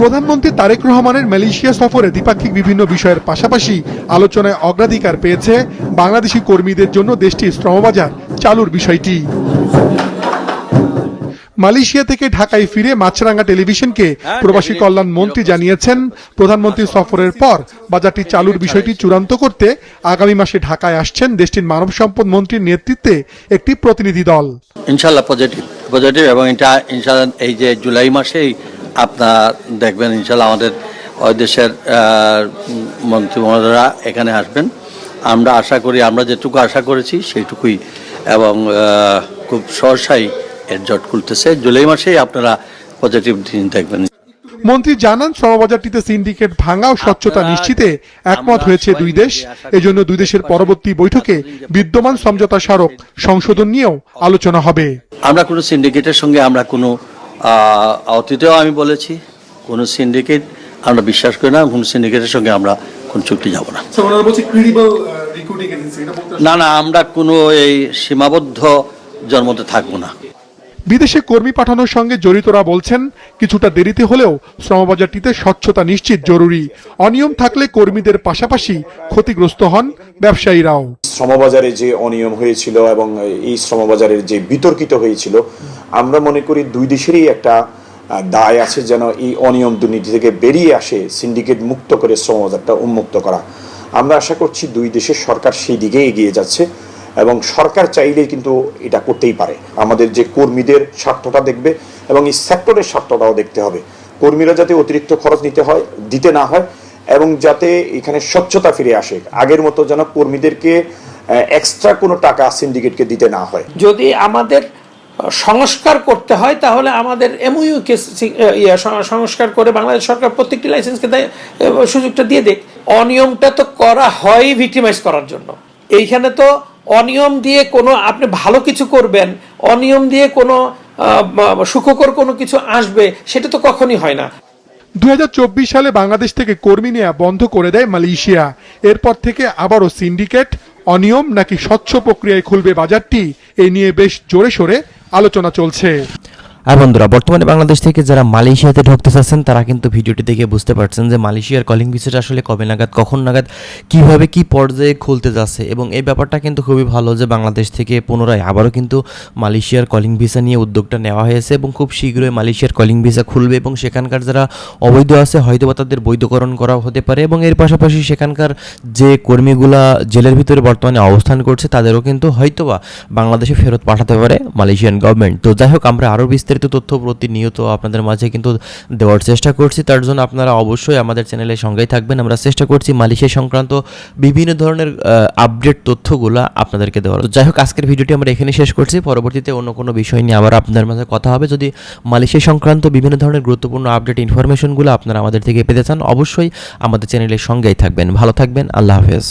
প্রধানমন্ত্রী তারেক রহমানের মালয়েশিয়া সফরে দ্বিপাক্ষিক বিভিন্ন বিষয়ের পাশাপাশি আলোচনায় অগ্রাধিকার পেয়েছে বাংলাদেশি কর্মীদের জন্য দেশটির শ্রমবাজার চালুর বিষয়টি। মালয়েশিয়া থেকে ঢাকায় ফিরে মাছরাঙ্গা টেলিভিশনকে প্রবাসী কল্যাণ মন্ত্রী জানিয়েছেন, প্রধানমন্ত্রী সফরের পর বাজারটি চালুর বিষয়টি চূড়ান্ত করতে আগামী মাসে ঢাকায় আসছেন দেশটির মানব সম্পদ মন্ত্রীর নেতৃত্বে একটি প্রতিনিধি দল। ইনশাআল্লাহ পজিটিভ এবং এটা ইনশাআল্লাহ এই যে জুলাই মাসেই আপনারা দেখবেন ইনশাআল্লাহ আমাদের ওই দেশের মন্ত্রী মহোদয়রা এখানে আসবেন। আমরা আশা করি, আমরা যেটুকু আশা করেছি সেইটুকুই, এবং খুব সহসাই এর জট খুলতেছে। জুলাই মাসেই আপনারা পজিটিভ দিন দেখবেন। মন্ত্রী জানান, শ্রমবাজারটিতে সিন্ডিকেট ভাঙা ও স্বচ্ছতা নিশ্চিতে একমত হয়েছে দুই দেশ। এজন্য দুই দেশের পরবর্তী বৈঠকে বিদ্যমান সমঝোতা স্মারক সংশোধন নিয়েও আলোচনা হবে। আমরা কোনো সিন্ডিকেটের সঙ্গে আমরা কোনো অতীতেও আমি বলেছি কোনো সিন্ডিকেট আমরা বিশ্বাস করি না, কোনো সিন্ডিকেটের সঙ্গে আমরা কোন চুক্তি যাব না। না, আমরা কোনো এই সীমাবদ্ধ জন্মতে থাকবো না। বিদেশে কর্মী পাঠানোর সঙ্গে জড়িতরা বলছেন, কিছুটা দেরিতে হলেও শ্রমবাজারটিতে স্বচ্ছতা নিশ্চিত জরুরি। অনিয়ম থাকলে কর্মীদের পাশাপাশি ক্ষতিগ্রস্ত হন ব্যবসায়ীরাও। শ্রমবাজারে যে অনিয়ম হয়েছিল এবং এই শ্রমবাজারের যে বিতর্কিত হয়েছিল, আমরা মনে করি দুই দেশেরই একটা দায় আছে যেন এই অনিয়ম দুর্নীতি থেকে বেরিয়ে আসে, সিন্ডিকেট মুক্ত করে শ্রমবাজারটা উন্মুক্ত করা। আমরা আশা করছি দুই দেশের সরকার সেই দিকে এগিয়ে যাচ্ছে এবং সরকার চাইলেই কিন্তু এটা করতেই পারে। আমাদের যে কর্মীদের স্বার্থটা দেখবে এবং এই সেক্টরের স্বার্থটাও দেখতে হবে। কর্মীরা যাতে অতিরিক্ত খরচ দিতে না হয় এবং যাতে এখানে স্বচ্ছতা ফিরে আসে, আগের মতো যেন কর্মীদেরকে এক্সট্রা কোনো টাকা সিন্ডিকেটকে দিতে না হয়। যদি আমাদের সংস্কার করতে হয় তাহলে আমাদের এমইউ কে সংস্কার করে বাংলাদেশ সরকার প্রত্যেকটি লাইসেন্সকে সুযোগটা দিয়ে দেখ। অনিয়মটা তো করা হয় ভিক্টিমাইজ করার জন্য। এইখানে তো অনিয়ম দিয়ে কোনো আপনি ভালো কিছু করবেন, অনিয়ম দিয়ে কোনো সুখকর কোনো কিছু আসবে, সেটা তো কখনই হয় না। 2024 সালে বাংলাদেশ থেকে কর্মী নেওয়া বন্ধ করে দেয় মালয়েশিয়া। এরপর থেকে আবারও সিন্ডিকেট, অনিয়ম নাকি স্বচ্ছ প্রক্রিয়ায় খুলবে বাজারটি, এই নিয়ে বেশ জোরে সোরে আলোচনা চলছে। আর বন্ধুরা, বর্তমানে বাংলাদেশ থেকে যারা মালয়েশিয়াতে ঢুকতে চাচ্ছেন তারা কিন্তু ভিডিওটি দেখে বুঝতে পারছেন যে মালয়েশিয়ার কলিং ভিসাটা আসলে কবে নাগাদ, কখন নাগাদ, কিভাবে কি পর্যায়ে খুলতে যাচ্ছে। এবং এই ব্যাপারটা কিন্তু খুবই ভালো যে বাংলাদেশ থেকে পুনরায় আবারও কিন্তু মালয়েশিয়ার কলিং ভিসা নিয়ে উদ্যোগটা নেওয়া হয়েছে এবং খুব শীঘ্রই মালয়েশিয়ার কলিং ভিসা খুলবে এবং সেখানকার যারা অবৈধ আছে হয়তোবা তাদের বৈধকরণ করা হতে পারে। এবং এর পাশাপাশি সেখানকার যে কর্মীগুলা জেলের ভিতরে বর্তমানে অবস্থান করছে তাদেরও কিন্তু হয়তোবা বাংলাদেশে ফেরত পাঠাতে পারে মালয়েশিয়ান গভর্নমেন্ট। তো যাই হোক, আমরা আরও বিস্তারিত তথ্য প্রতিনিয়ত আপনাদের মাঝে কিন্তু দেওয়ার চেষ্টা করছি। তার জন্য আপনারা অবশ্যই আমাদের চ্যানেলের সঙ্গেই থাকবেন। আমরা চেষ্টা করছি মালয়েশিয়া সংক্রান্ত বিভিন্ন ধরনের আপডেট তথ্যগুলো আপনাদেরকে দেওয়ার। যাই হোক, আজকের ভিডিওটি আমরা এখানে শেষ করছি। পরবর্তীতে অন্য কোনো বিষয় নিয়ে আবার আপনাদের মাঝে কথা হবে। যদি মালয়েশিয়া সংক্রান্ত বিভিন্ন ধরনের গুরুত্বপূর্ণ আপডেট ইনফরমেশনগুলো আপনারা আমাদের থেকে পেতে চান, অবশ্যই আমাদের চ্যানেলের সঙ্গেই থাকবেন। ভালো থাকবেন। আল্লাহ হাফেজ।